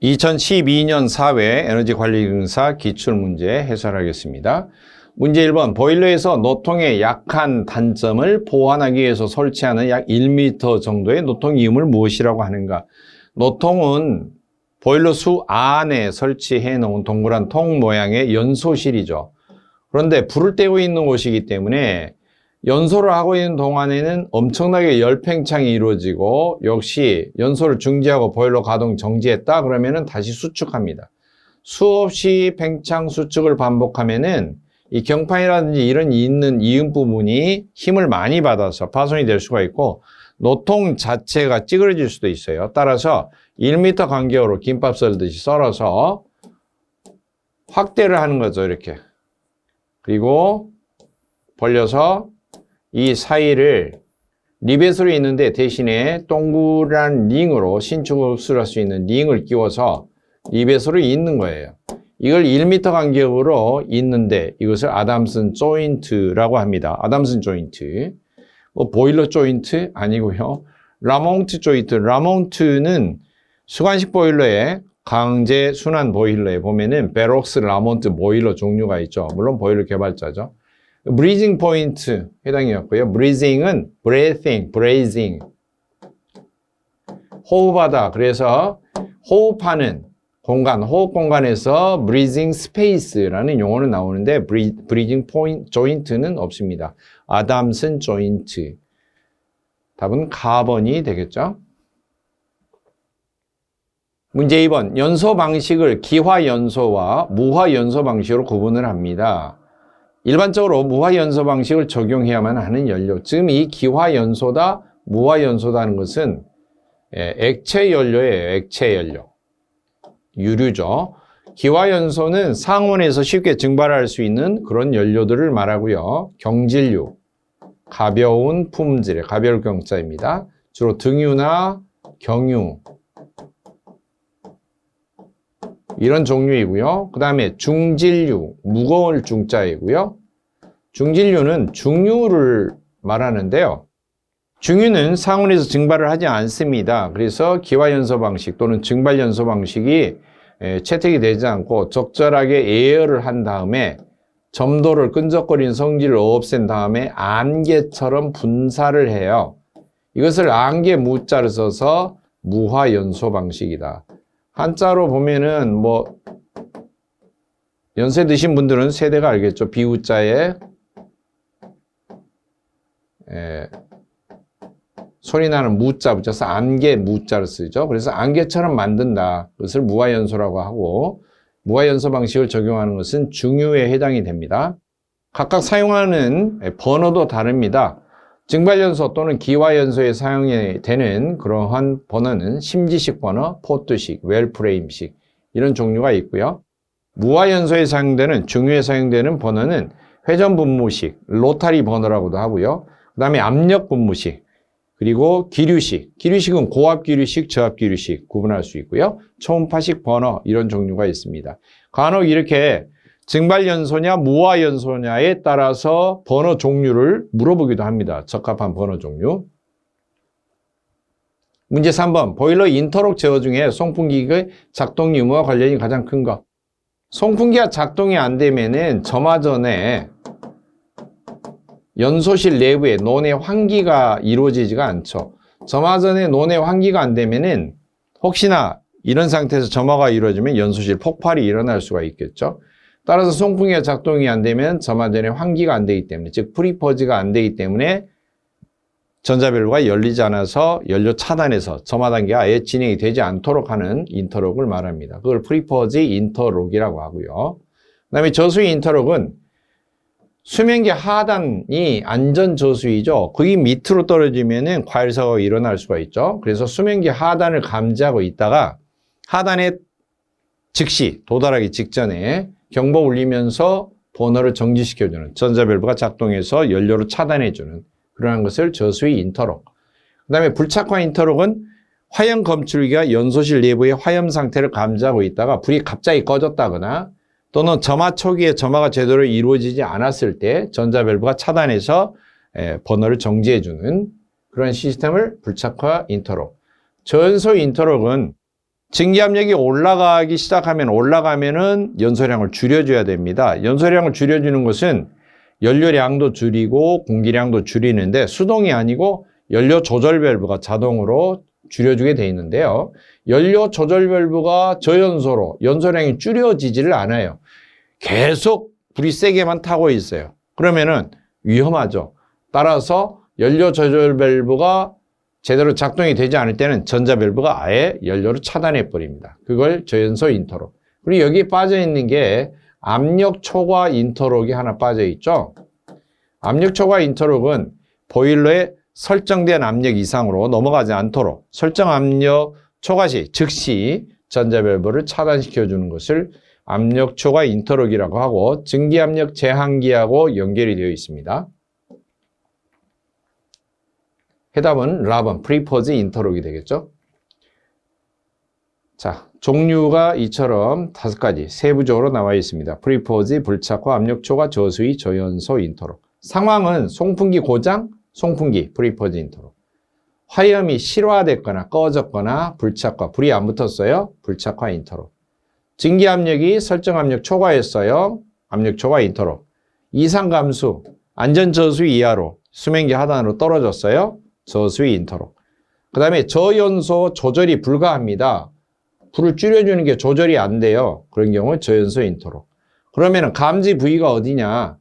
2012년 4회 에너지 관리 기능사 기출문제 해설하겠습니다. 문제 1번, 보일러에서 노통의 약한 단점을 보완하기 위해서 설치하는 약 1m 정도의 노통 이음을 무엇이라고 하는가? 노통은 보일러 수 안에 설치해 놓은 동그란 통 모양의 연소실이죠. 그런데 불을 떼고 있는 곳이기 때문에 연소를 하고 있는 동안에는 엄청나게 열팽창이 이루어지고, 역시 연소를 중지하고 보일러 가동 정지했다 그러면은 다시 수축합니다. 수없이 팽창 수축을 반복하면은 이 경판이라든지 이런 있는 이음 부분이 힘을 많이 받아서 파손이 될 수가 있고, 노통 자체가 찌그러질 수도 있어요. 따라서 1m 간격으로 김밥 썰듯이 썰어서 확대를 하는 거죠. 이렇게. 그리고 벌려서 이 사이를 리벳으로 있는데 대신에 동그란 링으로 신축을 할 수 있는 링을 끼워서 리벳으로 잇는 거예요. 이걸 1m 간격으로 잇는데 이것을 아담슨 조인트라고 합니다. 아담슨 조인트. 뭐 보일러 조인트 아니고요. 라몽트 조인트. 라몽트는 수관식 보일러에, 강제 순환 보일러에 보면은 베록스 라몬트 보일러 종류가 있죠. 물론 보일러 개발자죠. 브리징 포인트 해당이었고요. 브리징은 breathing, brazing. 호흡하다. 그래서 호흡하는 공간, 호흡 공간에서 breathing space라는 용어는 나오는데 breathing point joint는 없습니다. 아담슨 조인트. 답은 가번이 되겠죠. 문제 2번. 연소 방식을 기화 연소와 무화 연소 방식으로 구분을 합니다. 일반적으로 무화 연소 방식을 적용해야만 하는 연료. 지금 이 기화 연소다, 무화 연소다는 것은 액체 연료예요. 액체 연료. 유류죠. 기화 연소는 상온에서 쉽게 증발할 수 있는 그런 연료들을 말하고요. 경질유, 가벼운 품질의 가벼울 경자입니다. 주로 등유나 경유 이런 종류이고요. 그 다음에 중질유, 무거울 중자이고요. 중질유는 중유를 말하는데요. 중유는 상온에서 증발을 하지 않습니다. 그래서 기화연소 방식 또는 증발연소 방식이 채택이 되지 않고 적절하게 예열을 한 다음에 점도를 끈적거리는 성질을 없앤 다음에 안개처럼 분사를 해요. 이것을 안개 무자를 써서 무화연소 방식이다. 한자로 보면은 뭐 연세 드신 분들은 세대가 알겠죠. 비우자에 소리 나는 무자 붙여서 안개 무자를 쓰죠. 그래서 안개처럼 만든다. 그것을 무화연소라고 하고, 무화연소 방식을 적용하는 것은 중유에 해당이 됩니다. 각각 사용하는 번호도 다릅니다. 증발연소 또는 기화연소에 사용이 되는 그러한 번호는 심지식 번호, 포트식, 웰프레임식 이런 종류가 있고요. 무화연소에 사용되는, 중유에 사용되는 번호는 회전분무식, 로타리 번호라고도 하고요. 그 다음에 압력분무식, 그리고 기류식. 기류식은 고압기류식, 저압기류식 구분할 수 있고요. 초음파식 번호 이런 종류가 있습니다. 간혹 이렇게 증발연소냐 무화연소냐에 따라서 번호 종류를 물어보기도 합니다. 적합한 번호 종류. 문제 3번. 보일러 인터록 제어 중에 송풍기의 작동 유무와 관련이 가장 큰 것. 송풍기가 작동이 안 되면은 점화 전에 연소실 내부에 논의 환기가 이루어지지가 않죠. 점화 전에 논의 환기가 안 되면은 혹시나 이런 상태에서 점화가 이루어지면 연소실 폭발이 일어날 수가 있겠죠. 따라서 송풍기가 작동이 안 되면 점화 전에 환기가 안 되기 때문에, 즉 프리퍼지가 안 되기 때문에 전자밸브가 열리지 않아서 연료 차단해서 점화 단계가 아예 진행이 되지 않도록 하는 인터록을 말합니다. 그걸 프리퍼지 인터록이라고 하고요. 그 다음에 저수위 인터록은 수면기 하단이 안전 저수위죠. 거기 밑으로 떨어지면은 과열 사고가 일어날 수가 있죠. 그래서 수면기 하단을 감지하고 있다가 하단에 즉시 도달하기 직전에 경보 울리면서 번호를 정지시켜주는, 전자밸브가 작동해서 연료를 차단해주는 그러한 것을 저수위 인터록. 그 다음에 불착화 인터록은 화염 검출기가 연소실 내부의 화염 상태를 감지하고 있다가 불이 갑자기 꺼졌다거나 또는 점화 초기에 점화가 제대로 이루어지지 않았을 때 전자밸브가 차단해서 번호를 정지해주는 그런 시스템을 불착화 인터록. 저연소 인터록은 증기압력이 올라가면은 연소량을 줄여줘야 됩니다. 연소량을 줄여주는 것은 연료량도 줄이고 공기량도 줄이는데 수동이 아니고 연료 조절 밸브가 자동으로 줄여주게 돼 있는데요. 연료 조절 밸브가 저연소로 연소량이 줄여지지를 않아요. 계속 불이 세게만 타고 있어요. 그러면은 위험하죠. 따라서 연료 조절 밸브가 제대로 작동이 되지 않을 때는 전자 밸브가 아예 연료를 차단해 버립니다. 그걸 저연소 인터록. 그리고 여기 빠져 있는 게 압력 초과 인터록이 하나 빠져 있죠. 압력 초과 인터록은 보일러에 설정된 압력 이상으로 넘어가지 않도록 설정 압력 초과 시 즉시 전자 밸브를 차단시켜 주는 것을 압력 초과 인터록이라고 하고 증기압력 제한기하고 연결이 되어 있습니다. 해답은 라번, 프리포즈 인터록이 되겠죠. 자, 종류가 이처럼 5가지 세부적으로 나와 있습니다. 프리포즈, 불착화, 압력 초과, 저수위, 저연소, 인터록. 상황은 송풍기 고장, 송풍기, 프리포즈 인터록. 화염이 실화됐거나 꺼졌거나 불착화, 불이 안 붙었어요. 불착화 인터록. 증기압력이 설정 압력 초과했어요. 압력 초과 인터록. 이상 감수, 안전 저수위 이하로 수면기 하단으로 떨어졌어요. 저수위 인터록. 그 다음에 저연소 조절이 불가합니다. 불을 줄여주는 게 조절이 안 돼요. 그런 경우는 저연소 인터록. 그러면 감지 부위가 어디냐?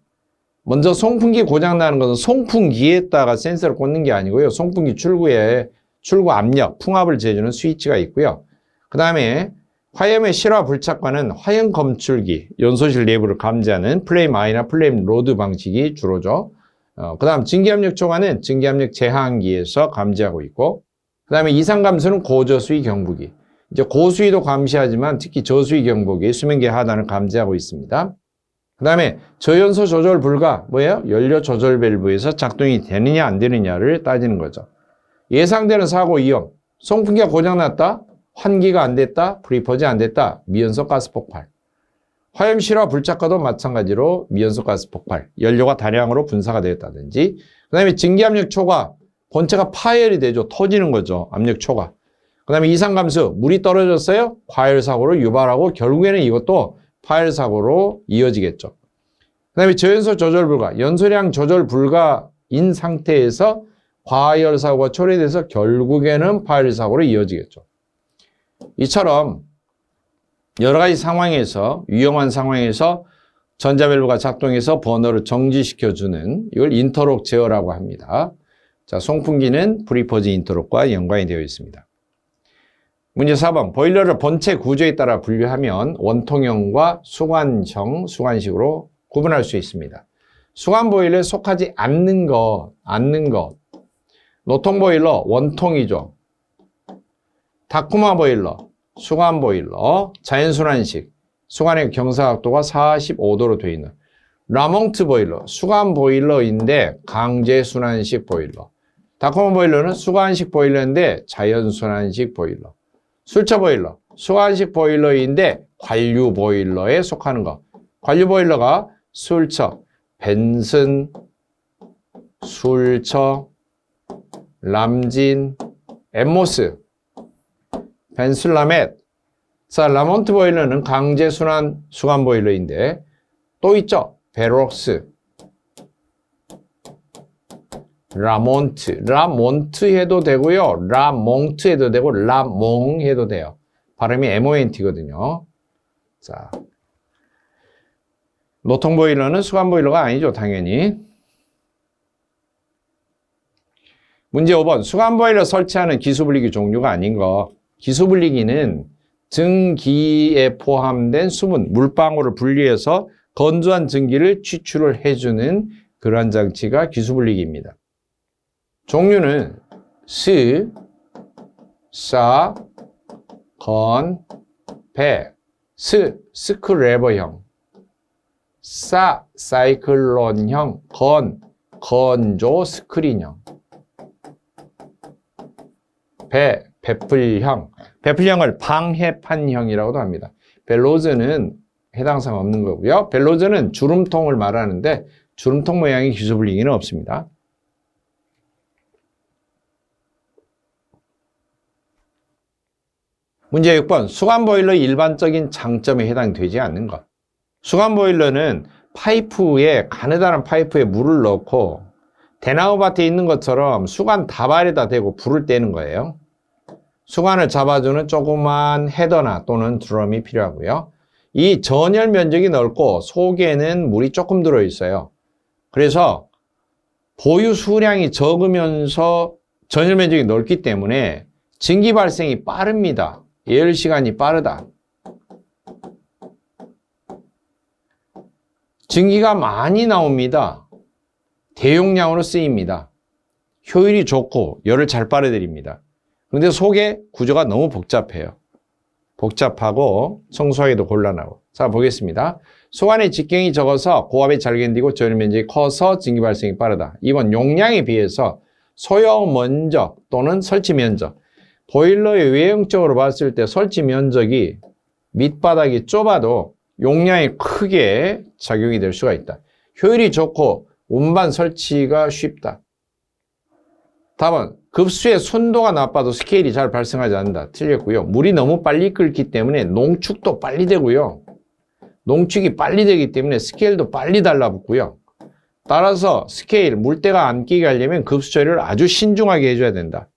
먼저 송풍기 고장나는 것은 송풍기에다가 센서를 꽂는 게 아니고요. 송풍기 출구에 출구 압력, 풍압을 재주는 스위치가 있고요. 그 다음에 화염의 실화 불착과는 화염 검출기, 연소실 내부를 감지하는 플레임 아이나 플레임 로드 방식이 주로죠. 그 다음 증기압력 초과는 증기압력 제한기에서 감지하고 있고, 그 다음에 이상 감수는 고저수위 경보기. 이제 고수위도 감시하지만 특히 저수위 경보기, 수면기 하단을 감지하고 있습니다. 그 다음에 저연소 조절 불가, 뭐예요? 연료 조절 밸브에서 작동이 되느냐 안 되느냐를 따지는 거죠. 예상되는 사고 위험, 송풍기가 고장났다, 환기가 안 됐다, 프리포즈 안 됐다, 미연소 가스 폭발. 화염 실화 불착과도 마찬가지로 미연소 가스 폭발, 연료가 다량으로 분사가 되었다든지, 그 다음에 증기압력 초과, 본체가 파열이 되죠. 터지는 거죠. 압력 초과. 그 다음에 이상 감수, 물이 떨어졌어요? 과열 사고로 유발하고 결국에는 이것도 파열 사고로 이어지겠죠. 그 다음에 저연소 조절 불가, 연소량 조절 불가인 상태에서 과열 사고가 초래돼서 결국에는 파열 사고로 이어지겠죠. 이처럼 여러 가지 상황에서, 위험한 상황에서 전자밸브가 작동해서 버너를 정지시켜주는 이걸 인터록 제어라고 합니다. 자, 송풍기는 프리포즈 인터록과 연관이 되어 있습니다. 문제 4번, 보일러를 본체 구조에 따라 분류하면 원통형과 수관형, 수관식으로 구분할 수 있습니다. 수관 보일러에 속하지 않는 것. 노통 보일러, 원통이죠. 다쿠마 보일러, 수관 보일러, 자연순환식, 수관의 경사각도가 45도로 되어 있는 라몽트 보일러, 수관 보일러인데 강제순환식 보일러. 다쿠마 보일러는 수관식 보일러인데 자연순환식 보일러. 술처 보일러, 수관식 보일러인데 관류 보일러에 속하는 것. 관류 보일러가 술처, 벤슨, 술처, 람진, 엠모스, 벤슬라멧. 자, 라몬트 보일러는 강제순환 수관 보일러인데 또 있죠. 베록스, 라몬트 해도 되고요. 라몽트 해도 되고 라몽 해도 돼요. 발음이 MONT거든요. 자, 노통 보일러는 수관 보일러가 아니죠. 당연히. 문제 5번. 수관 보일러 설치하는 기수분리기 종류가 아닌 거. 기수분리기는 증기에 포함된 수분, 물방울을 분리해서 건조한 증기를 취출을 해주는 그러한 장치가 기수분리기입니다. 종류는 스, 사, 건, 배, 스크래버형, 사, 사이클론형, 건, 건조 스크린형, 배, 배풀형, 배풀형을 방해판형이라고도 합니다. 벨로즈는 해당 사항 없는 거고요. 벨로즈는 주름통을 말하는데 주름통 모양의 기수분리기는 없습니다. 문제 6번. 수간보일러의 일반적인 장점에 해당되지 않는 것. 수간보일러는 가느다란 파이프에 물을 넣고 대나무 밭에 있는 것처럼 수간 다발에다 대고 불을 떼는 거예요. 수간을 잡아주는 조그만 헤더나 또는 드럼이 필요하고요. 이 전열 면적이 넓고 속에는 물이 조금 들어있어요. 그래서 보유 수량이 적으면서 전열 면적이 넓기 때문에 증기 발생이 빠릅니다. 예열 시간이 빠르다. 증기가 많이 나옵니다. 대용량으로 쓰입니다. 효율이 좋고 열을 잘 빨아들입니다. 그런데 속에 구조가 너무 복잡해요. 복잡하고 청소하기도 곤란하고. 자, 보겠습니다. 수간의 직경이 적어서 고압에 잘 견디고 전열 면적이 커서 증기 발생이 빠르다. 2번 용량에 비해서 소요 면적 또는 설치 면적. 보일러의 외형적으로 봤을 때 설치 면적이 밑바닥이 좁아도 용량이 크게 작용이 될 수가 있다. 효율이 좋고 운반 설치가 쉽다. 답은 급수의 순도가 나빠도 스케일이 잘 발생하지 않는다. 틀렸고요. 물이 너무 빨리 끓기 때문에 농축도 빨리 되고요. 농축이 빨리 되기 때문에 스케일도 빨리 달라붙고요. 따라서 스케일, 물때가 안 끼게 하려면 급수 처리를 아주 신중하게 해줘야 된다.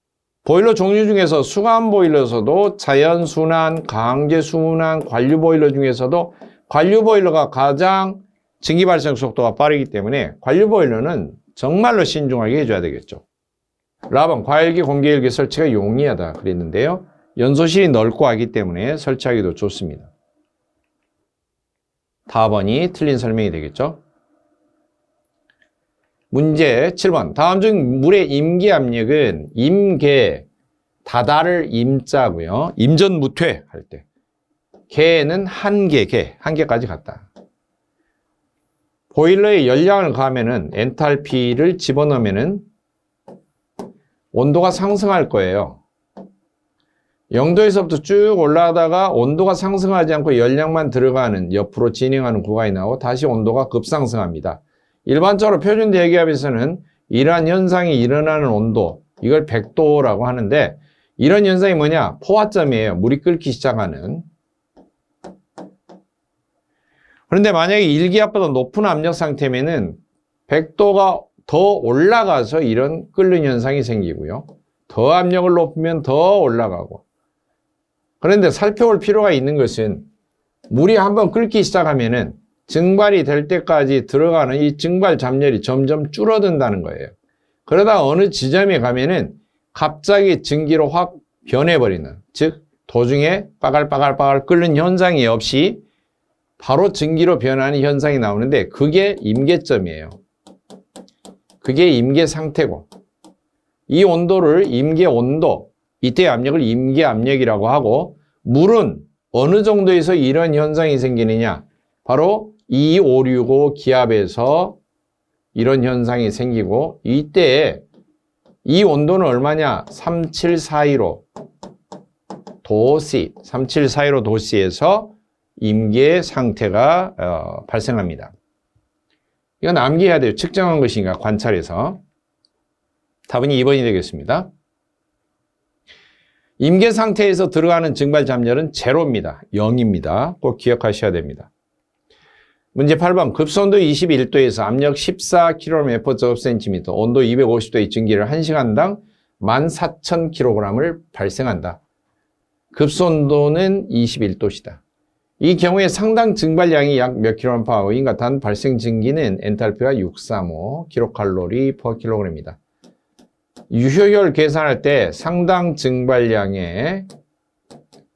보일러 종류 중에서 수간 보일러에서도 자연순환, 강제순환, 관류보일러 중에서도 관류보일러가 가장 증기 발생 속도가 빠르기 때문에 관류보일러는 정말로 신중하게 해줘야 되겠죠. 라번 과열기, 공기열기 설치가 용이하다 그랬는데요. 연소실이 넓고 하기 때문에 설치하기도 좋습니다. 다번이 틀린 설명이 되겠죠. 문제 7번. 다음 중 물의 임계압력은 임계, 다다를 임자고요. 임전무퇴 할 때. 개는 한계까지 갔다. 보일러에 열량을 가하면은 엔탈피를 집어넣으면은 온도가 상승할 거예요. 0도에서부터 쭉 올라가다가 온도가 상승하지 않고 열량만 들어가는 옆으로 진행하는 구간이 나오고 다시 온도가 급상승합니다. 일반적으로 표준 대기압에서는 이러한 현상이 일어나는 온도, 이걸 100도라고 하는데 이런 현상이 뭐냐? 포화점이에요. 물이 끓기 시작하는. 그런데 만약에 일기압보다 높은 압력 상태면은 100도가 더 올라가서 이런 끓는 현상이 생기고요. 더 압력을 높이면 더 올라가고. 그런데 살펴볼 필요가 있는 것은 물이 한번 끓기 시작하면은 증발이 될 때까지 들어가는 이 증발 잠열이 점점 줄어든다는 거예요. 그러다 어느 지점에 가면은 갑자기 증기로 확 변해버리는, 즉 도중에 빠글빠글 끓는 현상이 없이 바로 증기로 변하는 현상이 나오는데 그게 임계점이에요. 그게 임계 상태고 이 온도를 임계 온도, 이때 압력을 임계 압력이라고 하고 물은 어느 정도에서 이런 현상이 생기느냐? 바로 2565 기압에서 이런 현상이 생기고 이때 이 온도는 얼마냐? 37415 도씨, 37415 도씨에서 임계 상태가 발생합니다. 이건 암기해야 돼요. 측정한 것인가 관찰해서. 답은 2번이 되겠습니다. 임계 상태에서 들어가는 증발 잠열은 제로입니다. 0입니다. 꼭 기억하셔야 됩니다. 문제 8번. 급수온도 21도에서 압력 14kgm/cm, 온도 250도의 증기를 1시간당 14,000kg을 발생한다. 급수온도는 21도시다. 이 경우에 상당 증발량이 약 몇 kPh인가 단 발생 증기는 엔탈피가 635 kcal/kg입니다. 유효율 계산할 때 상당 증발량의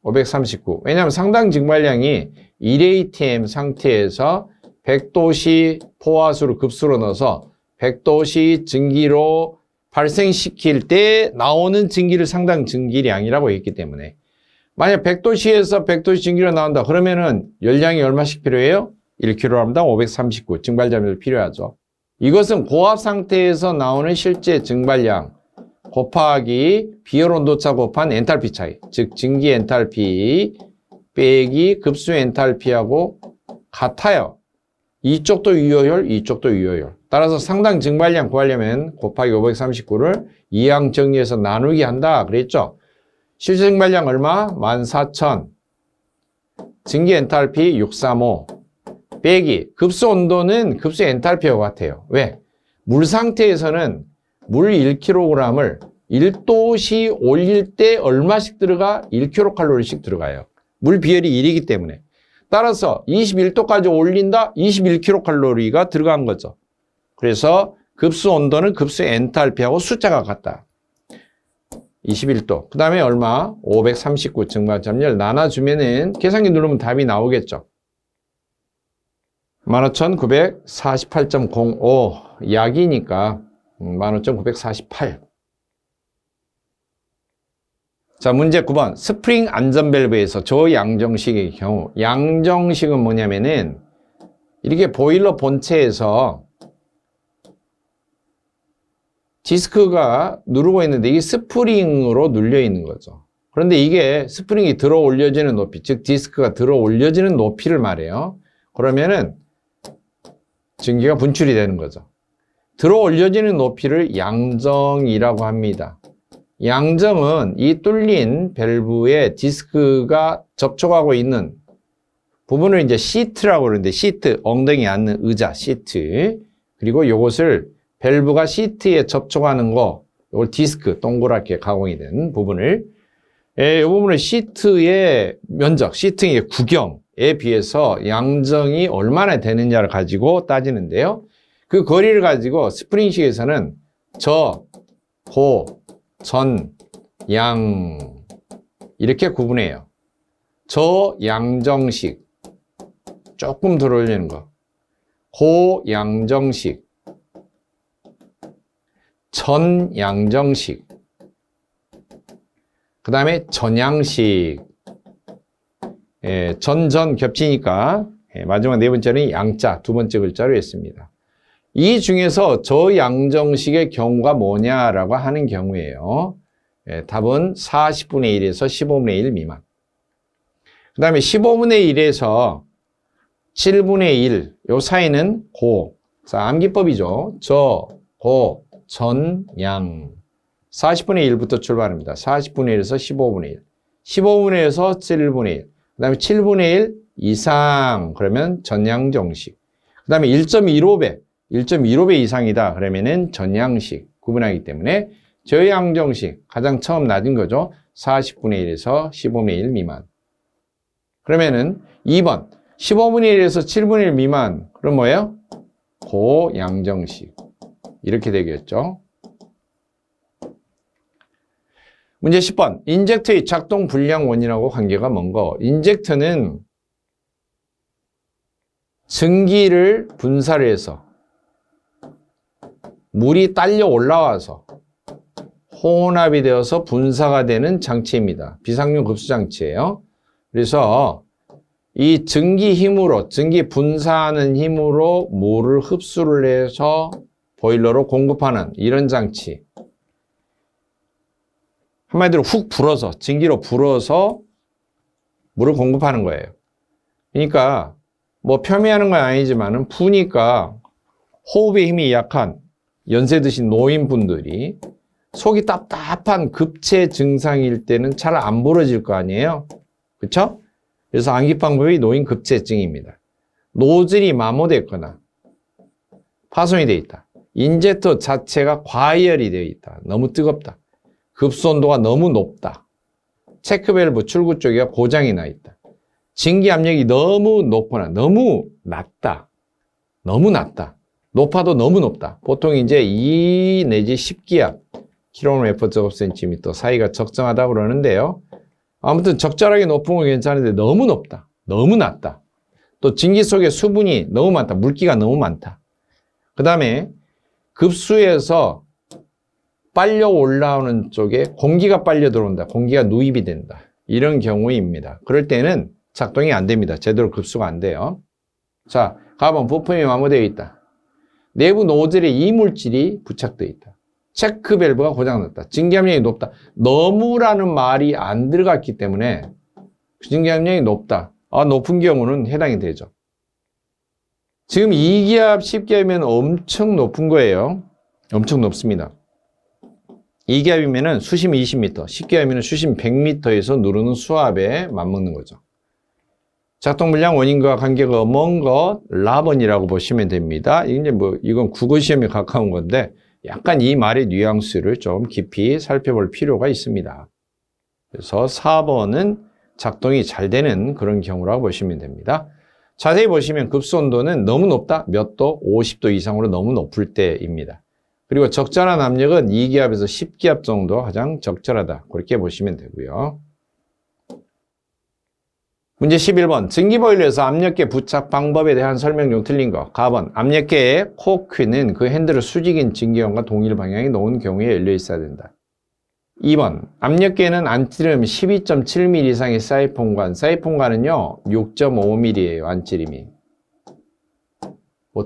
539. 왜냐하면 상당 증발량이 1atm 상태에서 100도씨 포화수를 급수로 넣어서 100도씨 증기로 발생시킬 때 나오는 증기를 상당 증기량이라고 했기 때문에 만약 100도씨에서 100도씨 증기로 나온다. 그러면은 열량이 얼마씩 필요해요? 1kg당 539 증발잠열이 필요하죠. 이것은 고압 상태에서 나오는 실제 증발량 곱하기 비열 온도차 곱한 엔탈피 차이, 즉 증기 엔탈피 빼기 급수 엔탈피하고 같아요. 이쪽도 유효율, 이쪽도 유효율. 따라서 상당 증발량 구하려면 곱하기 539를 이항 정리해서 나누기 한다 그랬죠. 실제 증발량 얼마? 14,000. 증기 엔탈피 635. 빼기 급수 온도는 급수 엔탈피와 같아요. 왜? 물 상태에서는 물 1kg을 1도씨 올릴 때 얼마씩 들어가? 1kcal씩 들어가요. 물 비율이 1이기 때문에. 따라서 21도까지 올린다? 21kcal가 들어간 거죠. 그래서 급수 온도는 급수 엔탈피하고 숫자가 같다. 21도. 그 다음에 얼마? 539 증발점열 나눠주면은 계산기 누르면 답이 나오겠죠. 15,948.05 약이니까 15,948. 자, 문제 9번. 스프링 안전밸브에서 저양정식의 경우, 양정식은 뭐냐면은 이렇게 보일러 본체에서 디스크가 누르고 있는데 이게 스프링으로 눌려 있는 거죠. 그런데 이게 스프링이 들어 올려지는 높이, 즉 디스크가 들어 올려지는 높이를 말해요. 그러면은 증기가 분출이 되는 거죠. 들어 올려지는 높이를 양정이라고 합니다. 양정은 이 뚫린 밸브에 디스크가 접촉하고 있는 부분을 이제 시트라고 그러는데, 시트, 엉덩이 앉는 의자, 시트. 그리고 요것을 밸브가 시트에 접촉하는 거, 이걸 디스크, 동그랗게 가공이 된 부분을, 이 부분을 시트의 면적, 시트의 구경에 비해서 양정이 얼마나 되느냐를 가지고 따지는데요. 그 거리를 가지고 스프링식에서는 저, 고, 전, 양 이렇게 구분해요. 저 양정식 조금 덜 올리는 거, 고 양정식, 전 양정식, 그 다음에 전양식. 전 겹치니까 마지막 네 번째는 양자, 두 번째 글자로 했습니다. 이 중에서 저양정식의 경우가 뭐냐라고 하는 경우에요. 답은 40분의 1에서 15분의 1 미만. 그 다음에 15분의 1에서 7분의 1, 요 사이는 고. 자, 암기법이죠. 저, 고, 전, 양. 40분의 1부터 출발합니다. 40분의 1에서 15분의 1. 15분의 1에서 7분의 1. 그 다음에 7분의 1 이상. 그러면 전양정식. 그 다음에 1.15배. 1.15배 이상이다. 그러면은 전양식 구분하기 때문에 저양정식 가장 처음 낮은 거죠. 40분의 1에서 15분의 1 미만. 그러면은 2번 15분의 1에서 7분의 1 미만. 그럼 뭐예요? 고양정식. 이렇게 되겠죠. 문제 10번. 인젝터의 작동 불량 원인하고 관계가 뭔가? 인젝터는 증기를 분사를 해서 물이 딸려 올라와서 혼합이 되어서 분사가 되는 장치입니다. 비상용 급수 장치예요. 그래서 이 증기 힘으로, 증기 분사하는 힘으로 물을 흡수를 해서 보일러로 공급하는 이런 장치. 한마디로 훅 불어서, 증기로 불어서 물을 공급하는 거예요. 그러니까 뭐 폄훼하는 건 아니지만은 부니까 호흡의 힘이 약한 연세 드신 노인분들이 속이 답답한 급체 증상일 때는 잘 안 불어질 거 아니에요? 그렇죠? 그래서 안기 방법이 노인 급체증입니다. 노즐이 마모됐거나 파손이 되어 있다. 인젝터 자체가 과열이 되어 있다. 너무 뜨겁다. 급수 온도가 너무 높다. 체크밸브 출구 쪽에 고장이 나 있다. 증기 압력이 너무 높거나 너무 낮다. 너무 낮다. 높아도 너무 높다. 보통 이제 2 내지 10기압 kmh/cm 사이가 적정하다고 그러는데요. 아무튼 적절하게 높은 건 괜찮은데 너무 높다. 너무 낮다. 또 증기 속에 수분이 너무 많다. 물기가 너무 많다. 그 다음에 급수에서 빨려 올라오는 쪽에 공기가 빨려 들어온다. 공기가 누입이 된다. 이런 경우입니다. 그럴 때는 작동이 안 됩니다. 제대로 급수가 안 돼요. 자, 가본 부품이 마모되어 있다. 내부 노즐에 이물질이 부착되어 있다. 체크 밸브가 고장났다. 증기압력이 높다. 너무라는 말이 안 들어갔기 때문에 증기압력이 높다. 높은 경우는 해당이 되죠. 지금 2기압, 10기압이면 엄청 높은 거예요. 엄청 높습니다. 2기압이면은 수심 20m, 10기압이면 수심 100m에서 누르는 수압에 맞먹는 거죠. 작동 불량 원인과 관계가 먼 것, 라번이라고 보시면 됩니다. 이제 이건 국어 시험에 가까운 건데, 약간 이 말의 뉘앙스를 좀 깊이 살펴볼 필요가 있습니다. 그래서 4번은 작동이 잘 되는 그런 경우라고 보시면 됩니다. 자세히 보시면 급수온도는 너무 높다, 몇 도, 50도 이상으로 너무 높을 때입니다. 그리고 적절한 압력은 2기압에서 10기압 정도 가장 적절하다. 그렇게 보시면 되고요. 문제 11번. 증기보일러에서 압력계 부착 방법에 대한 설명 중 틀린 거. 가번. 압력계의 코크는 그 핸들을 수직인 증기관과 동일 방향에 놓은 경우에 열려 있어야 된다. 2번. 압력계는 안찌름 12.7mm 이상의 사이폰관. 사이폰관은요, 6.5mm예요. 안찌름이.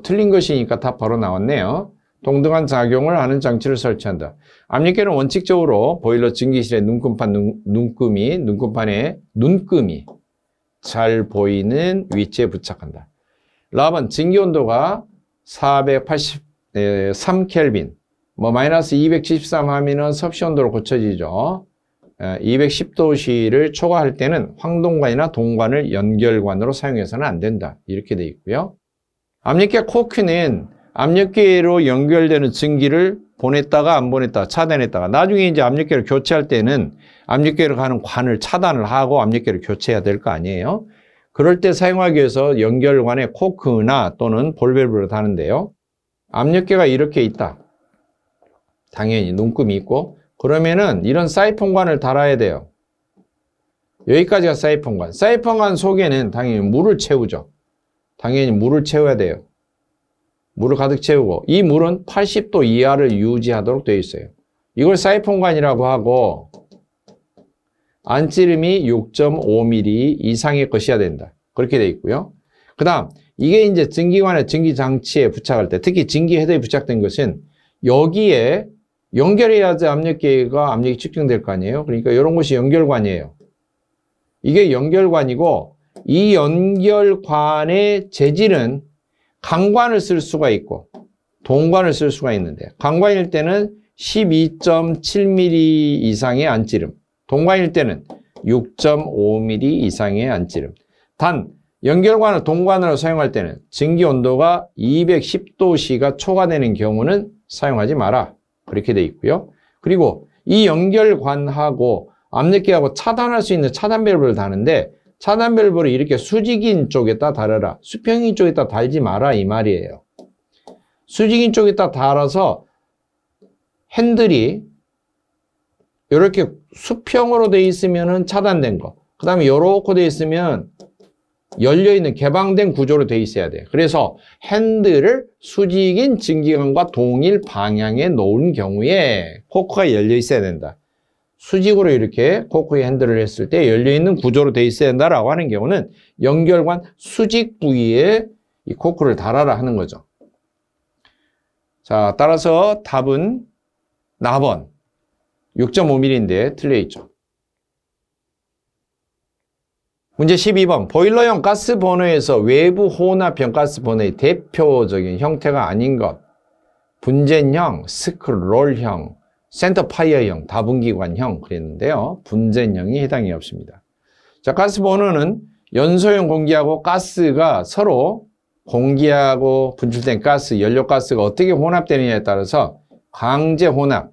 틀린 것이니까 답 바로 나왔네요. 동등한 작용을 하는 장치를 설치한다. 압력계는 원칙적으로 보일러 증기실의 눈금판에 잘 보이는 위치에 부착한다. 라번. 증기온도가 483켈빈, 마이너스 273 하면은 섭씨온도로 고쳐지죠. 210도씨를 초과할 때는 황동관이나 동관을 연결관으로 사용해서는 안 된다. 이렇게 되어 있고요. 압력계 코크는 압력계로 연결되는 증기를 보냈다가 안 보냈다가 차단했다가 나중에 이제 압력계를 교체할 때는 압력계로 가는 관을 차단을 하고 압력계를 교체해야 될 거 아니에요. 그럴 때 사용하기 위해서 연결관에 코크나 또는 볼밸브를 다는데요. 압력계가 이렇게 있다. 당연히 눈금이 있고, 그러면은 이런 사이폰관을 달아야 돼요. 여기까지가 사이폰관. 사이폰관 속에는 당연히 물을 채우죠. 당연히 물을 채워야 돼요. 물을 가득 채우고, 이 물은 80도 이하를 유지하도록 되어 있어요. 이걸 사이폰관이라고 하고, 안찌름이 6.5mm 이상의 것이어야 된다. 그렇게 되어 있고요. 그 다음, 이게 이제 증기관의 증기장치에 부착할 때, 특히 증기헤드에 부착된 것은 여기에 연결해야지 압력이 측정될 거 아니에요. 그러니까 이런 것이 연결관이에요. 이게 연결관이고, 이 연결관의 재질은 강관을 쓸 수가 있고 동관을 쓸 수가 있는데, 강관일 때는 12.7mm 이상의 안찌름, 동관일 때는 6.5mm 이상의 안찌름. 단 연결관을 동관으로 사용할 때는 증기온도가 210도씨가 초과되는 경우는 사용하지 마라. 그렇게 돼 있고요. 그리고 이 연결관하고 압력계하고 차단할 수 있는 차단 밸브를 다는데, 차단 밸브를 이렇게 수직인 쪽에다 달아라. 수평인 쪽에다 달지 마라, 이 말이에요. 수직인 쪽에다 달아서 핸들이 이렇게 수평으로 돼 있으면은 차단된 거. 그 다음에 이렇게 돼 있으면 열려있는 개방된 구조로 돼 있어야 돼. 그래서 핸들을 수직인 증기관과 동일 방향에 놓은 경우에 코크가 열려 있어야 된다. 수직으로 이렇게 코크의 핸들을 했을 때 열려있는 구조로 돼 있어야 된다라고 하는 경우는 연결관 수직 부위에 이 코크를 달아라 하는 거죠. 자, 따라서 답은 나번 6.5mm인데 틀려있죠. 문제 12번. 보일러용 가스 버너에서 외부 혼합형 가스 버너의 대표적인 형태가 아닌 것. 분젠형, 스크롤형, 센터파이어형, 다분기관형 그랬는데요. 분젠형이 해당이 없습니다. 자, 가스 버너는 연소형 공기하고 가스가 서로 공기하고 분출된 가스, 연료가스가 어떻게 혼합되느냐에 따라서 강제 혼합,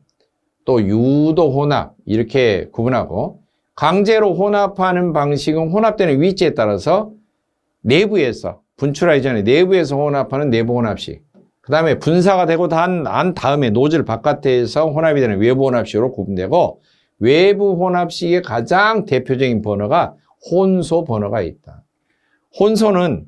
또 유도 혼합 이렇게 구분하고, 강제로 혼합하는 방식은 혼합되는 위치에 따라서 내부에서 분출하기 전에 내부에서 혼합하는 내부 혼합식, 그 다음에 분사가 되고 난 다음에 노즐 바깥에서 혼합이 되는 외부 혼합식으로 구분되고, 외부 혼합식의 가장 대표적인 버너가 혼소 버너가 있다. 혼소는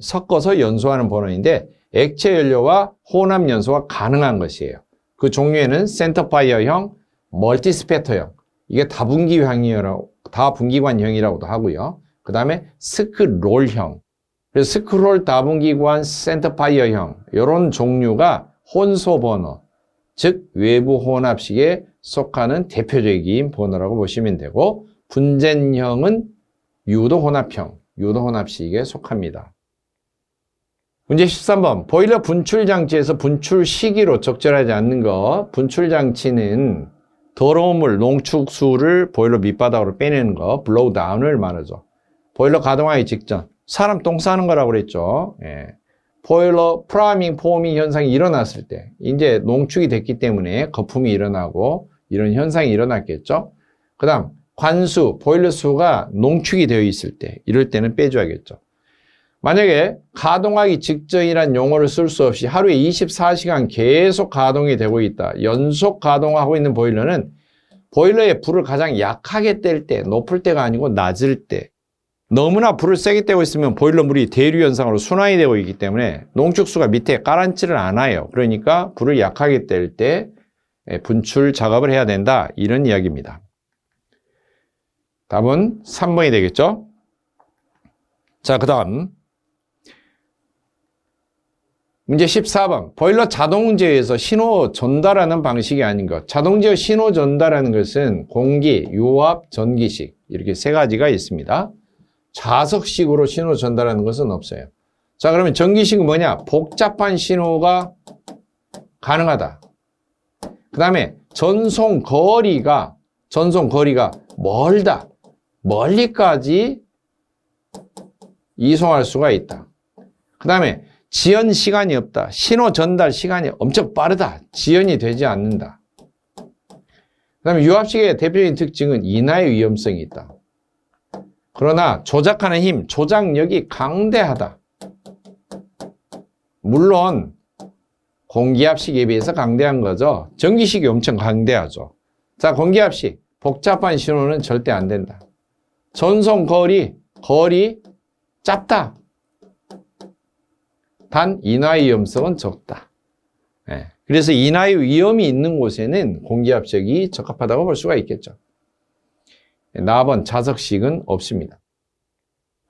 섞어서 연소하는 버너인데 액체 연료와 혼합 연소가 가능한 것이에요. 그 종류에는 센터파이어형, 멀티스패터형, 이게 다분기관형이라고도 하고요. 그 다음에 스크롤형, 그래서 스크롤 다분기관 센터파이어형, 이런 종류가 혼소 버너, 즉 외부 혼합식에 속하는 대표적인 버너라고 보시면 되고, 분젠형은 유도 혼합식에 속합니다. 문제 13번. 보일러 분출 장치에서 분출 시기로 적절하지 않는 것. 분출 장치는 더러운 물, 농축수를 보일러 밑바닥으로 빼내는 거, 블로우 다운을 말하죠. 보일러 가동하기 직전. 사람 똥 싸는 거라고 그랬죠. 예. 보일러 프라밍, 포밍 현상이 일어났을 때, 이제 농축이 됐기 때문에 거품이 일어나고 이런 현상이 일어났겠죠. 그 다음, 관수, 보일러 수가 농축이 되어 있을 때, 이럴 때는 빼줘야겠죠. 만약에 가동하기 직전이란 용어를 쓸 수 없이 하루에 24시간 계속 가동이 되고 있다. 연속 가동하고 있는 보일러는 보일러의 불을 가장 약하게 뗄 때, 높을 때가 아니고 낮을 때. 너무나 불을 세게 떼고 있으면 보일러 물이 대류 현상으로 순환이 되고 있기 때문에 농축수가 밑에 가라앉지를 않아요. 그러니까 불을 약하게 뗄 때 분출 작업을 해야 된다. 이런 이야기입니다. 답은 3번이 되겠죠? 자, 그 다음 문제 14번. 보일러 자동제어에서 신호 전달하는 방식이 아닌 것. 자동제어 신호 전달하는 것은 공기, 유압, 전기식 이렇게 세 가지가 있습니다. 자석식으로 신호 전달하는 것은 없어요. 자, 그러면 전기식은 뭐냐? 복잡한 신호가 가능하다. 그 다음에 전송 거리가 멀다. 멀리까지 이송할 수가 있다. 그 다음에 지연 시간이 없다. 신호 전달 시간이 엄청 빠르다. 지연이 되지 않는다. 그 다음에 유압식의 대표적인 특징은 인하의 위험성이 있다. 그러나 조작하는 힘, 조작력이 강대하다. 물론 공기압식에 비해서 강대한 거죠. 전기식이 엄청 강대하죠. 자, 공기압식, 복잡한 신호는 절대 안 된다. 전송 거리 짧다. 단 인하의 위험성은 적다. 네. 그래서 인하의 위험이 있는 곳에는 공기압식이 적합하다고 볼 수가 있겠죠. 4번 자석식은 없습니다.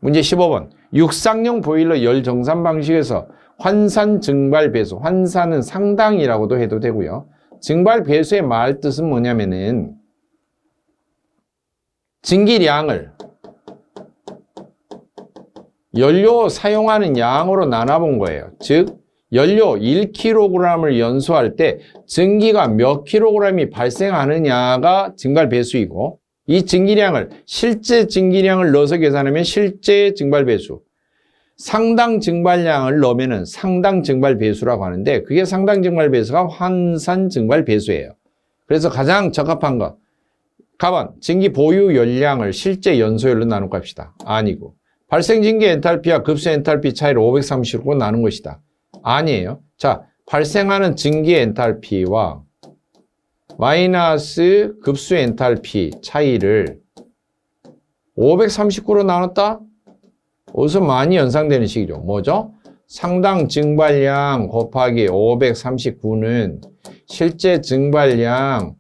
문제 15번. 육상용 보일러 열 정산 방식에서 환산, 증발, 배수. 환산은 상당이라고도 해도 되고요. 증발, 배수의 말 뜻은 뭐냐면은 증기량을 연료 사용하는 양으로 나눠본 거예요. 즉 연료 1kg을 연소할 때 증기가 몇 kg이 발생하느냐가 증발 배수이고, 이 증기량을 실제 증기량을 넣어서 계산하면 실제 증발 배수, 상당 증발량을 넣으면 상당 증발 배수라고 하는데, 그게 상당 증발 배수가 환산 증발 배수예요. 그래서 가장 적합한 거, 가번 증기 보유 열량을 실제 연소열로 나눌까 합시다. 아니고, 발생 증기 엔탈피와 급수 엔탈피 차이를 530으로 나눈 것이다. 아니에요. 자, 발생하는 증기 엔탈피와 마이너스 급수 엔탈피 차이를 539로 나눴다? 어디서 많이 연상되는 식이죠. 뭐죠? 상당 증발량 곱하기 539는 실제 증발량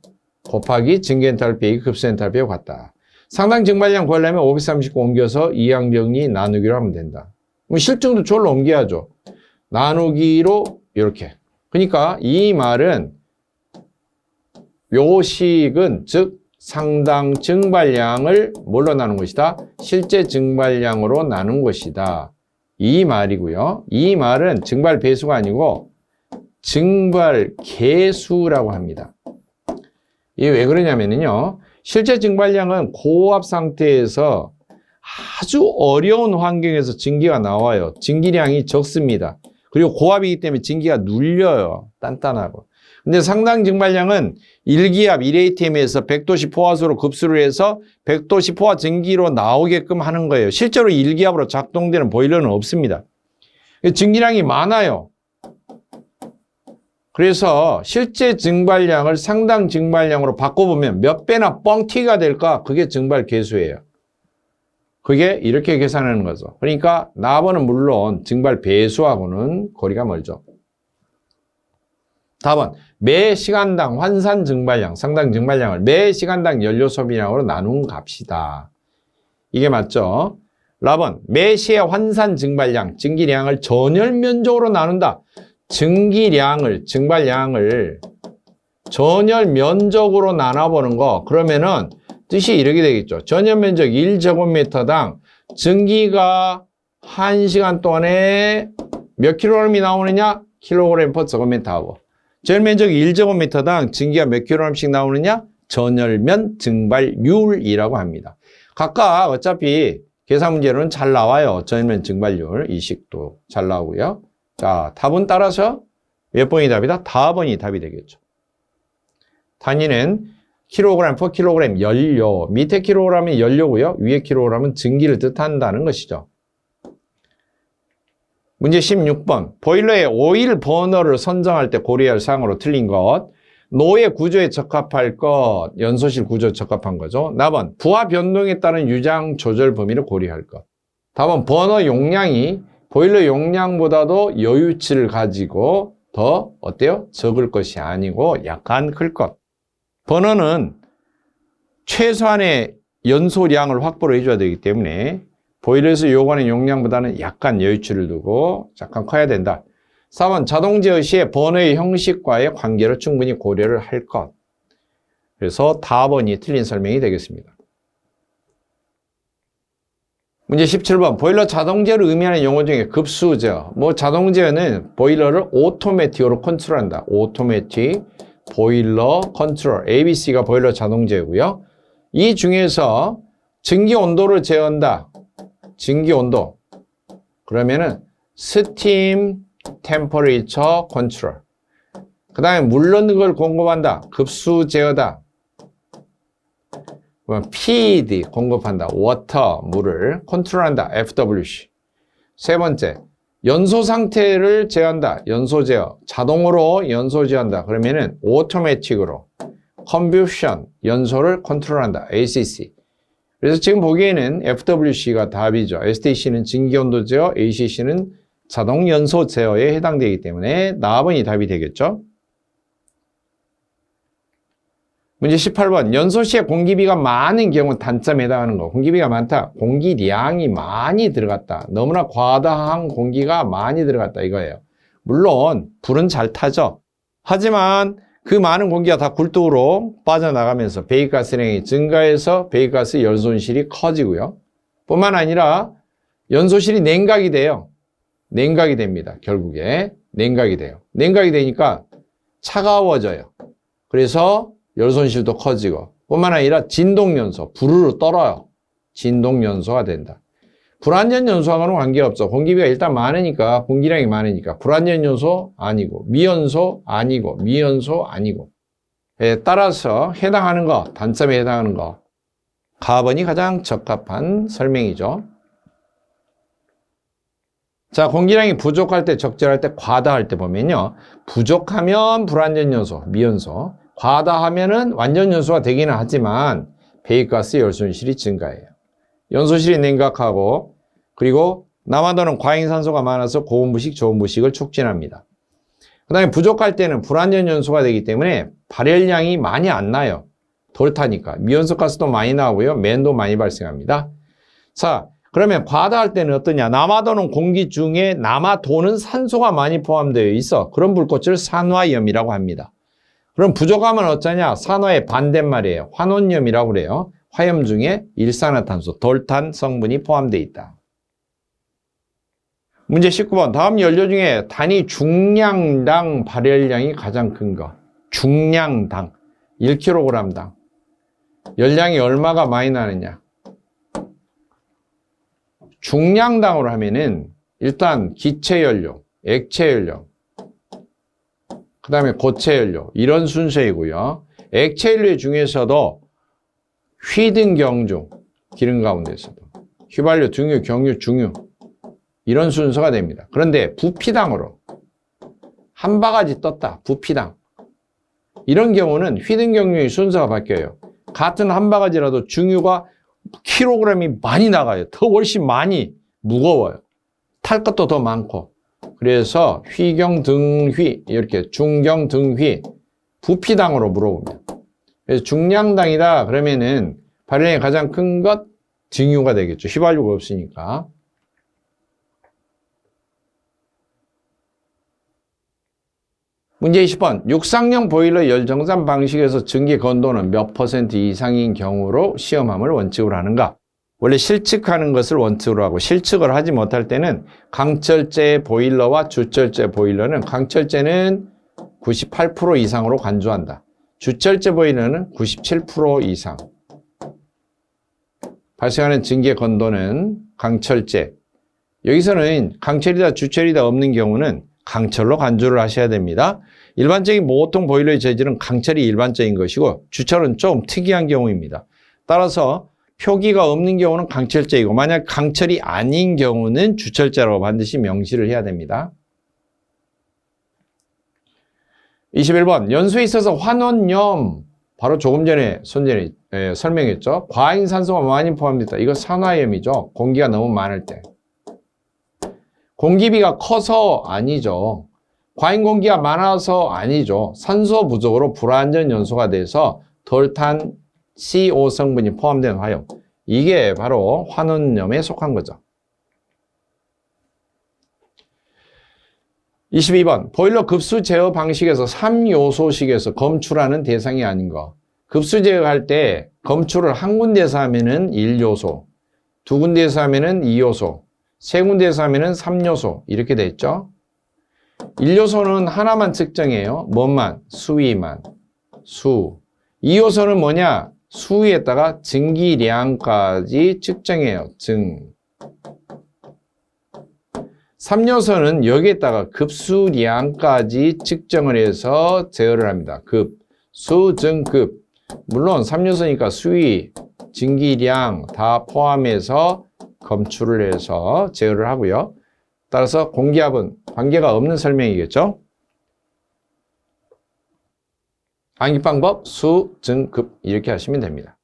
곱하기 증기 엔탈피, 급수 엔탈피와 같다. 상당 증발량 구하려면 539 옮겨서 이항정리 나누기로 하면 된다. 실증도 저로 옮겨야죠. 나누기로 이렇게. 그러니까 이 말은 요 식은 즉 상당 증발량을 뭘로 나눈 것이다? 실제 증발량으로 나눈 것이다. 이 말이고요. 이 말은 증발 배수가 아니고 증발 계수라고 합니다. 이게 왜 그러냐면요. 실제 증발량은 고압 상태에서 아주 어려운 환경에서 증기가 나와요. 증기량이 적습니다. 그리고 고압이기 때문에 증기가 눌려요. 단단하고. 근데 상당 증발량은 1기압 1atm에서 100도씨 포화수로 급수를 해서 100도씨 포화 증기로 나오게끔 하는 거예요. 실제로 1기압으로 작동되는 보일러는 없습니다. 증기량이 많아요. 그래서 실제 증발량을 상당 증발량으로 바꿔보면 몇 배나 뻥튀기가 될까? 그게 증발 계수예요. 그게 이렇게 계산하는 거죠. 그러니까 나번은 물론 증발 배수하고는 거리가 멀죠. 답은 매 시간당 환산 증발량, 상당 증발량을 매 시간당 연료 소비량으로 나눈 값이다. 이게 맞죠? 라번 매 시의 환산 증발량, 증기량을 전열 면적으로 나눈다. 증발량을 전열 면적으로 나눠보는 거, 그러면은 뜻이 이렇게 되겠죠. 전열 면적 1제곱미터당 증기가 1시간 동안에 몇 킬로그램이 나오느냐? 킬로그램 퍼 제곱미터 하고, 전열 면적 1제곱미터당 증기가 몇 킬로그램씩 나오느냐? 전열면 증발률이라고 합니다. 각각 어차피 계산 문제로는 잘 나와요. 전열면 증발률, 이 식도 잘 나오고요. 자, 답은 따라서 몇 번이 답이다? 4번이 답이 되겠죠. 단위는 킬로그램 per 킬로그램 연료, 밑에 킬로그램이 연료고요. 위에 킬로그램은 증기를 뜻한다는 것이죠. 문제 16번. 보일러의 오일 버너를 선정할 때 고려할 사항으로 틀린 것. 노의 구조에 적합할 것, 연소실 구조에 적합한 거죠. 답은 부하 변동에 따른 유장 조절 범위를 고려할 것. 답은 버너 용량이 보일러 용량보다도 여유치를 가지고 더 어때요? 적을 것이 아니고 약간 클 것. 버너는 최소한의 연소량을 확보를 해줘야 되기 때문에 보일러에서 요구하는 용량보다는 약간 여유치를 두고 약간 커야 된다. 4번 자동 제어 시에 버너의 형식과의 관계를 충분히 고려를 할 것. 그래서 4번이 틀린 설명이 되겠습니다. 문제 17번 보일러 자동 제어를 의미하는 용어 중에 급수 제어. 자동 제어는 보일러를 오토매틱으로 컨트롤한다. 오토매틱 보일러 컨트롤. ABC가 보일러 자동 제어고요. 이 중에서 증기 온도를 제어한다. 증기 온도. 그러면은 스팀 템퍼레이처 컨트롤. 그 다음에 물 넣는 걸 공급한다. 급수 제어다. feed 공급한다. water 물을 컨트롤한다. FWC. 세 번째 연소 상태를 제어한다. 연소 제어. 자동으로 연소 제어한다. 그러면은 automatic으로 combustion 연소를 컨트롤한다. ACC. 그래서 지금 보기에는 FWC가 답이죠. STC는 증기온도 제어, ACC는 자동 연소 제어에 해당되기 때문에 4번이 답이 되겠죠. 문제 18번 연소 시에 공기비가 많은 경우 단점에 해당하는 거. 공기비가 많다. 공기량이 많이 들어갔다. 너무나 과다한 공기가 많이 들어갔다 이거예요. 물론 불은 잘 타죠. 하지만 그 많은 공기가 다 굴뚝으로 빠져나가면서 배기가스량이 증가해서 배기가스 열손실이 커지고요. 뿐만 아니라 연소실이 냉각이 돼요. 냉각이 됩니다. 결국에 냉각이 돼요. 냉각이 되니까 차가워져요. 그래서 열손실도 커지고 뿐만 아니라 진동연소, 불을 떨어요. 진동연소가 된다. 불완전 연소하고는 관계없어. 공기비가 일단 많으니까 공기량이 많으니까 불완전 연소 아니고 미연소 아니고 미연소 아니고 따라서 해당하는 거, 단점에 해당하는 거 4번이 가장 적합한 설명이죠. 자, 공기량이 부족할 때, 적절할 때, 과다할 때 보면요. 부족하면 불완전 연소, 미연소. 과다하면은 완전 연소가 되기는 하지만 배기가스 열손실이 증가해요. 연소실이 냉각하고 그리고 남아도는 과잉산소가 많아서 고온부식, 저온부식을 촉진합니다. 그 다음에 부족할 때는 불완전 연소가 되기 때문에 발열량이 많이 안 나요. 덜 타니까. 미온수가스도 많이 나오고요. 맨도 많이 발생합니다. 자, 그러면 과다할 때는 어떠냐? 남아도는 공기 중에 남아도는 산소가 많이 포함되어 있어. 그런 불꽃을 산화염이라고 합니다. 그럼 부족하면 어쩌냐? 산화의 반대말이에요. 환원염이라고 그래요. 화염 중에 일산화탄소, 덜 탄 성분이 포함되어 있다. 문제 19번. 다음 연료 중에 단위 중량당 발열량이 가장 큰 거. 중량당. 1kg당. 열량이 얼마가 많이 나느냐? 중량당으로 하면은 일단 기체연료, 액체연료, 그 다음에 고체연료 이런 순서이고요. 액체연료 중에서도 휘등경중, 기름 가운데서도 휘발유, 등유, 경유, 중유 이런 순서가 됩니다. 그런데 부피당으로 한 바가지 떴다. 부피당. 이런 경우는 휘등경유의 순서가 바뀌어요. 같은 한 바가지라도 중유가 킬로그램이 많이 나가요. 더 훨씬 많이 무거워요. 탈 것도 더 많고. 그래서 휘경등휘 이렇게 중경등휘 부피당으로 물어보면 그래서 중량당이다 그러면은 발열량이 가장 큰 것 증유가 되겠죠. 휘발유가 없으니까. 문제 20번. 육상용 보일러 열정산 방식에서 증기 건도는 몇 % 이상인 경우로 시험함을 원칙으로 하는가? 원래 실측하는 것을 원칙으로 하고 실측을 하지 못할 때는 강철제 보일러와 주철제 보일러는 강철제는 98% 이상으로 간주한다. 주철제 보일러는 97% 이상. 발생하는 증기 건도는 강철제. 여기서는 강철이다 주철이다 없는 경우는 강철로 간주를 하셔야 됩니다. 일반적인 모통 보일러의 재질은 강철이 일반적인 것이고 주철은 좀 특이한 경우입니다. 따라서 표기가 없는 경우는 강철제이고 만약 강철이 아닌 경우는 주철제라고 반드시 명시를 해야 됩니다. 21번 연소에 있어서 환원염 바로 조금 전에 설명했죠. 과잉산소가 많이 포함됐다. 이거 산화염이죠. 공기가 너무 많을 때. 공기비가 커서 아니죠. 과잉 공기가 많아서 아니죠. 산소 부족으로 불완전 연소가 돼서 덜 탄 CO 성분이 포함된 화염. 이게 바로 환원염에 속한 거죠. 22번 보일러 급수 제어 방식에서 3요소식에서 검출하는 대상이 아닌 거. 급수 제어할 때 검출을 한 군데에서 하면은 1요소, 두 군데에서 하면은 2요소, 세 군데에서 하면은 3요소 이렇게 돼 있죠. 1요소는 하나만 측정해요. 뭐만? 수위만. 수. 2요소는 뭐냐? 수위에다가 증기량까지 측정해요. 증. 3요소는 여기에다가 급수량까지 측정을 해서 제어를 합니다. 급, 수, 증, 급. 물론 3요소니까 수위, 증기량 다 포함해서 검출을 해서 제어를 하고요. 따라서 공기압은 관계가 없는 설명이겠죠. 암기방법 수, 증, 급 이렇게 하시면 됩니다.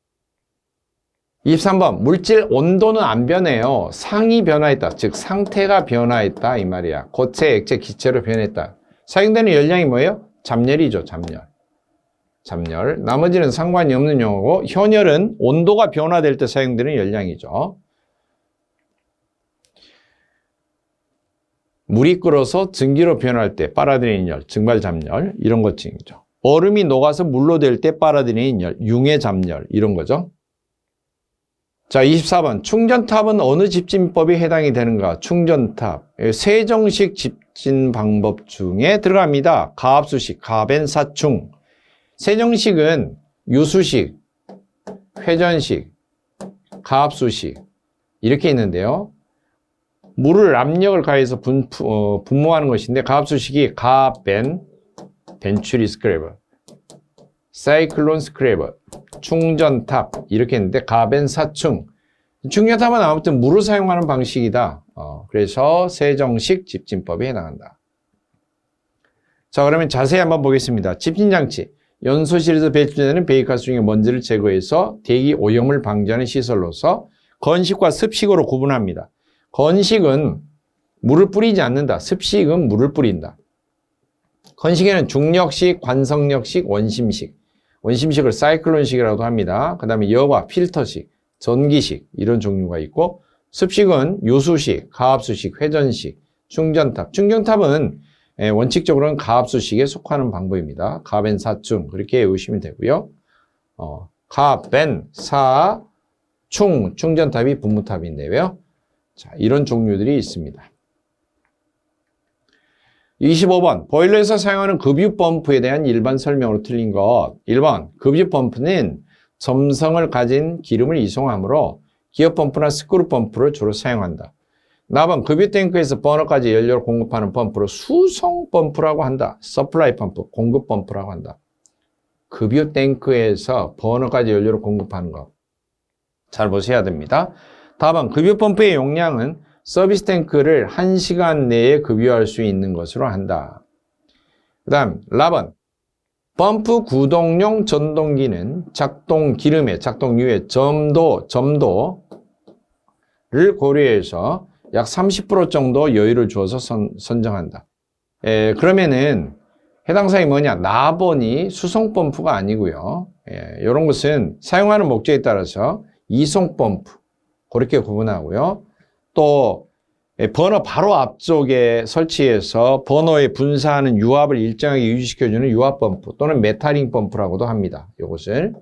23번 물질 온도는 안 변해요. 상이 변화했다. 즉 상태가 변화했다 이 말이야. 고체, 액체, 기체로 변했다. 사용되는 열량이 뭐예요? 잠열이죠. 잠열. 잠열. 나머지는 상관이 없는 용어고 현열은 온도가 변화될 때 사용되는 열량이죠. 물이 끓어서 증기로 변할 때 빨아들이는 열, 증발 잠열 이런 것들이죠. 얼음이 녹아서 물로 될 때 빨아들이는 열, 융해 잠열 이런 거죠. 자, 24번 충전탑은 어느 집진법에 해당이 되는가? 충전탑, 세정식 집진 방법 중에 들어갑니다. 가압수식, 가벤사충. 세정식은 유수식, 회전식, 가압수식 이렇게 있는데요. 물을 압력을 가해서 분무하는 것인데 가압수식이 가벤, 벤츄리 스크래버, 사이클론 스크래버, 충전탑 이렇게 했는데 가벤사충. 충전탑은 아무튼 물을 사용하는 방식이다. 그래서 세정식 집진법에 해당한다. 자, 그러면 자세히 한번 보겠습니다. 집진장치. 연소실에서 배출되는 배기가스 중에 먼지를 제거해서 대기 오염을 방지하는 시설로서 건식과 습식으로 구분합니다. 건식은 물을 뿌리지 않는다. 습식은 물을 뿌린다. 건식에는 중력식, 관성력식, 원심식. 원심식을 사이클론식이라고도 합니다. 그 다음에 여과, 필터식, 전기식 이런 종류가 있고 습식은 유수식, 가압수식, 회전식, 충전탑. 충전탑은 원칙적으로는 가압수식에 속하는 방법입니다. 가벤사충 그렇게 외우시면 되고요. 가벤사충 충전탑이 분무탑인데요. 자, 이런 종류들이 있습니다. 25번 보일러에서 사용하는 급유 펌프에 대한 일반 설명으로 틀린 것. 1번 급유 펌프는 점성을 가진 기름을 이송하므로 기어 펌프나 스크루 펌프를 주로 사용한다. 4번 급유 탱크에서 버너까지 연료를 공급하는 펌프를 수송 펌프라고 한다. 서플라이 펌프, 공급 펌프라고 한다. 급유 탱크에서 버너까지 연료를 공급하는 것. 잘 보셔야 됩니다. 다음 급유 펌프의 용량은 서비스 탱크를 1시간 내에 급유할 수 있는 것으로 한다. 그 다음 4번 펌프 구동용 전동기는 작동 기름의 작동류의 점도를 고려해서 약 30% 정도 여유를 주어서 선정한다. 그러면은 해당 사항이 뭐냐? 4번이 수송 펌프가 아니고요. 이런 것은 사용하는 목적에 따라서 이송 펌프 그렇게 구분하고요. 또 버너 바로 앞쪽에 설치해서 버너에 분사하는 유압을 일정하게 유지시켜주는 유압 펌프 또는 메탈링 펌프라고도 합니다. 이것을.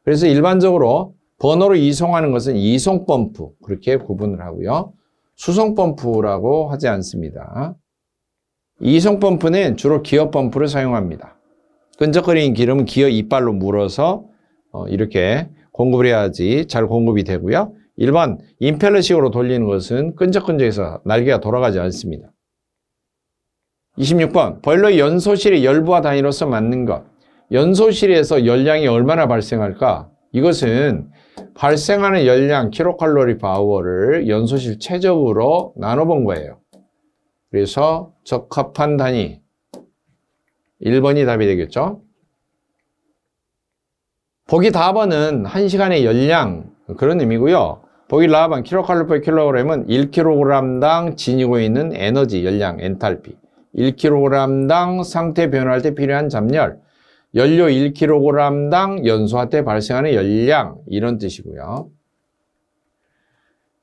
그래서 일반적으로 버너로 이송하는 것은 이송 펌프 그렇게 구분을 하고요. 수송 펌프라고 하지 않습니다. 이송 펌프는 주로 기어 펌프를 사용합니다. 끈적거리는 기름은 기어 이빨로 물어서 이렇게 공급을 해야지 잘 공급이 되고요. 일반 임펠러식으로 돌리는 것은 끈적끈적해서 날개가 돌아가지 않습니다. 26번, 보일러의 연소실의 열부하 단위로서 맞는 것. 연소실에서 열량이 얼마나 발생할까? 이것은 발생하는 열량 kcal/h를 연소실 최적으로 나눠본 거예요. 그래서 적합한 단위 1번이 답이 되겠죠. 보기 4번은 1시간의 열량 그런 의미고요. 보기 4번 kcal/kg은 1kg당 지니고 있는 에너지 열량 엔탈피, 1kg당 상태 변화할 때 필요한 잠열, 연료 1kg당 연소할 때 발생하는 열량 이런 뜻이고요.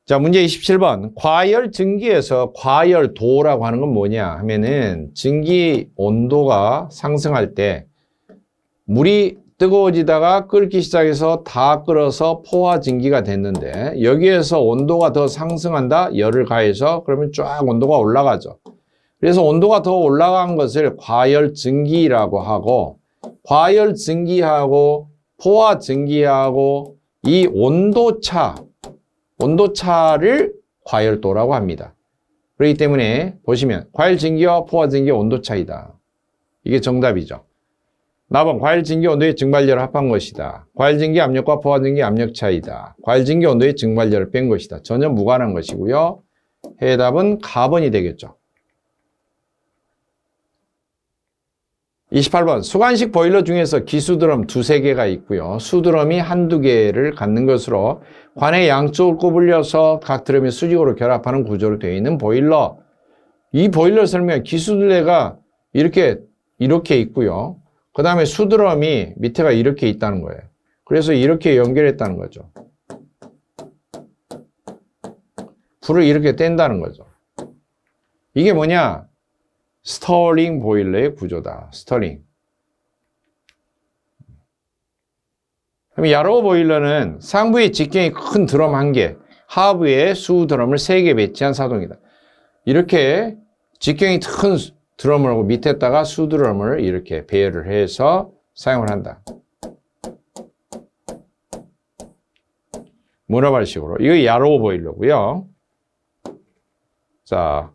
자, 문제 27번. 과열 증기에서 과열도라고 하는 건 뭐냐 하면은 증기 온도가 상승할 때 물이 뜨거워지다가 끓기 시작해서 다 끓어서 포화 증기가 됐는데 여기에서 온도가 더 상승한다. 열을 가해서 그러면 쫙 온도가 올라가죠. 그래서 온도가 더 올라간 것을 과열 증기라고 하고 과열 증기하고 포화 증기하고 이 온도차를 과열도라고 합니다. 그렇기 때문에 보시면 과열 증기와 포화 증기의 온도차이다. 이게 정답이죠. 4번 과열 증기 온도의 증발열을 합한 것이다. 과열 증기 압력과 포화 증기 압력 차이다. 과열 증기 온도의 증발열을 뺀 것이다. 전혀 무관한 것이고요. 해답은 가번이 되겠죠. 28번 수관식 보일러 중에서 기수드럼 2~3개가 있고요. 수드럼이 1~2개를 갖는 것으로 관의 양쪽을 구불려서 각 드럼이 수직으로 결합하는 구조로 되어 있는 보일러. 이 보일러 설명에 기수드레가 이렇게 있고요. 그 다음에 수드럼이 밑에가 이렇게 있다는 거예요. 그래서 이렇게 연결했다는 거죠. 불을 이렇게 뗀다는 거죠. 이게 뭐냐? 스털링 보일러의 구조다. 스털링. 그럼 야로우 보일러는 상부에 직경이 큰 드럼 1개, 하부에 수 드럼을 3개 배치한 사동이다. 이렇게 직경이 큰 드럼을 하고 밑에다가 수 드럼을 이렇게 배열을 해서 사용을 한다. 문어발식으로. 이거 야로우 보일러고요. 자,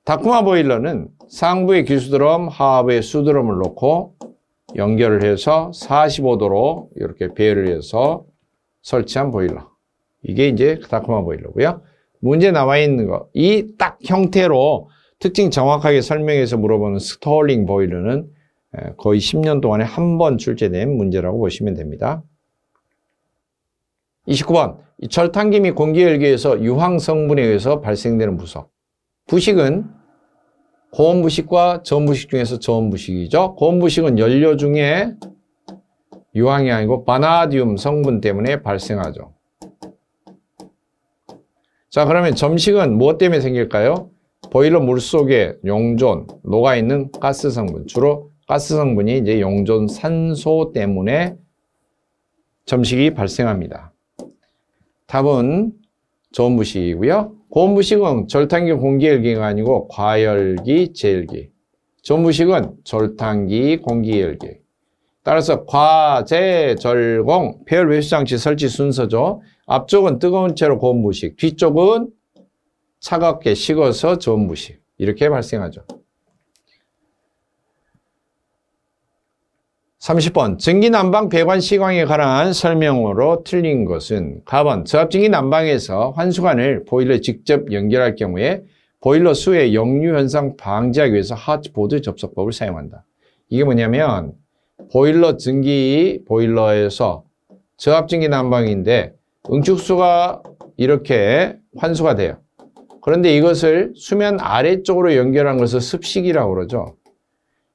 다쿠마 보일러는 상부에 기수드럼, 하부에 수드럼을 놓고 연결을 해서 45도로 이렇게 배열을 해서 설치한 보일러. 이게 이제 다쿠마 보일러고요. 문제 나와 있는 거, 이 딱 형태로 특징 정확하게 설명해서 물어보는 스털링 보일러는 거의 10년 동안에 한 번 출제된 문제라고 보시면 됩니다. 29번, 절탄기 및 공기열기에서 유황 성분에 의해서 발생되는 부속. 부식은 고온부식과 저온부식 중에서 저온부식이죠. 고온부식은 연료 중에 유황이 아니고 바나디움 성분 때문에 발생하죠. 자, 그러면 점식은 무엇 때문에 생길까요? 보일러 물속에 용존, 녹아있는 가스 성분, 주로 가스 성분이 이제 용존 산소 때문에 점식이 발생합니다. 답은 저온부식이고요. 고온부식은 절탄기 공기열기가 아니고 과열기, 제열기. 저온부식은 절탄기, 공기열기. 따라서 과, 제, 절, 공, 폐열 배수장치 설치 순서죠. 앞쪽은 뜨거운 채로 고온부식, 뒤쪽은 차갑게 식어서 저온부식. 이렇게 발생하죠. 30번 전기난방 배관 시광에 관한 설명으로 틀린 것은 가번 저압전기 난방에서 환수관을 보일러에 직접 연결할 경우에 보일러 수의 역류 현상 방지하기 위해서 하트보드 접속법을 사용한다. 이게 뭐냐면 보일러 전기 보일러에서 저압전기 난방인데 응축수가 이렇게 환수가 돼요. 그런데 이것을 수면 아래쪽으로 연결한 것을 습식이라고 그러죠.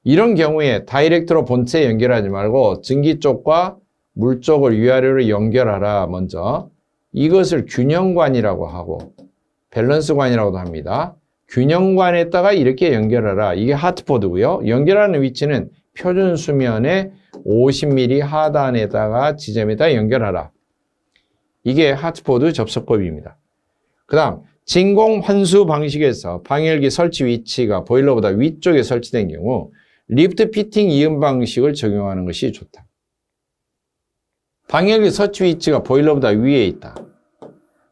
이런 경우에 다이렉트로 본체에 연결하지 말고 전기 쪽과 물 쪽을 위아래로 연결하라. 먼저 이것을 균형관이라고 하고 밸런스관이라고도 합니다. 균형관에다가 이렇게 연결하라. 이게 하트보드고요. 연결하는 위치는 표준 수면의 50mm 하단에다가 지점에다 연결하라. 이게 하트보드 접속법입니다. 그 다음 진공 환수 방식에서 방열기 설치 위치가 보일러보다 위쪽에 설치된 경우 리프트 피팅 이음 방식을 적용하는 것이 좋다. 방열기 서치 위치가 보일러보다 위에 있다.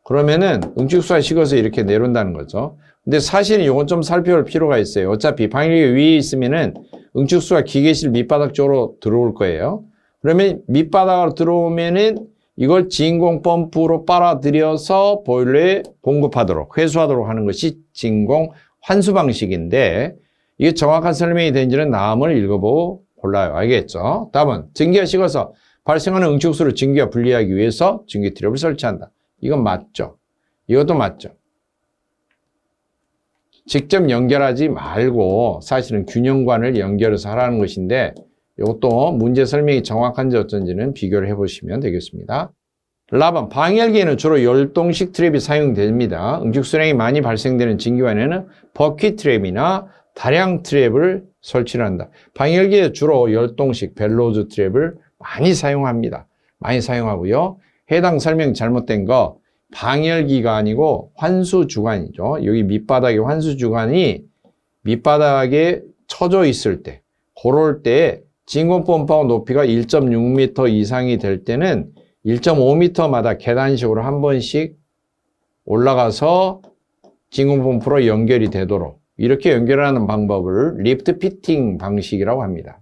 그러면은 응축수가 식어서 이렇게 내려온다는 거죠. 근데 사실은 이건 좀 살펴볼 필요가 있어요. 어차피 방열기 위에 있으면은 응축수가 기계실 밑바닥 쪽으로 들어올 거예요. 그러면 밑바닥으로 들어오면은 이걸 진공 펌프로 빨아들여서 보일러에 공급하도록, 회수하도록 하는 것이 진공 환수 방식인데, 이게 정확한 설명이 되는지는 다음을 읽어보고 골라요. 알겠죠? 다음은 증기가 식어서 발생하는 응축수를 증기와 분리하기 위해서 증기 트랩을 설치한다. 이건 맞죠? 이것도 맞죠? 직접 연결하지 말고 사실은 균형관을 연결해서 하라는 것인데, 이것도 문제 설명이 정확한지 어쩐지는 비교를 해보시면 되겠습니다. 4번, 방열기에는 주로 열동식 트랩이 사용됩니다. 응축수량이 많이 발생되는 증기관에는 버킷 트랩이나 다량 트랩을 설치를 한다. 방열기에 주로 열동식 벨로즈 트랩을 많이 사용합니다. 많이 사용하고요. 해당 설명 잘못된 거, 방열기가 아니고 환수주관이죠. 여기 밑바닥에 환수주관이 밑바닥에 쳐져 있을 때, 그럴 때 진공펌프하고 높이가 1.6m 이상이 될 때는 1.5m마다 계단식으로 한 번씩 올라가서 진공펌프로 연결이 되도록 이렇게 연결하는 방법을 리프트 피팅 방식이라고 합니다.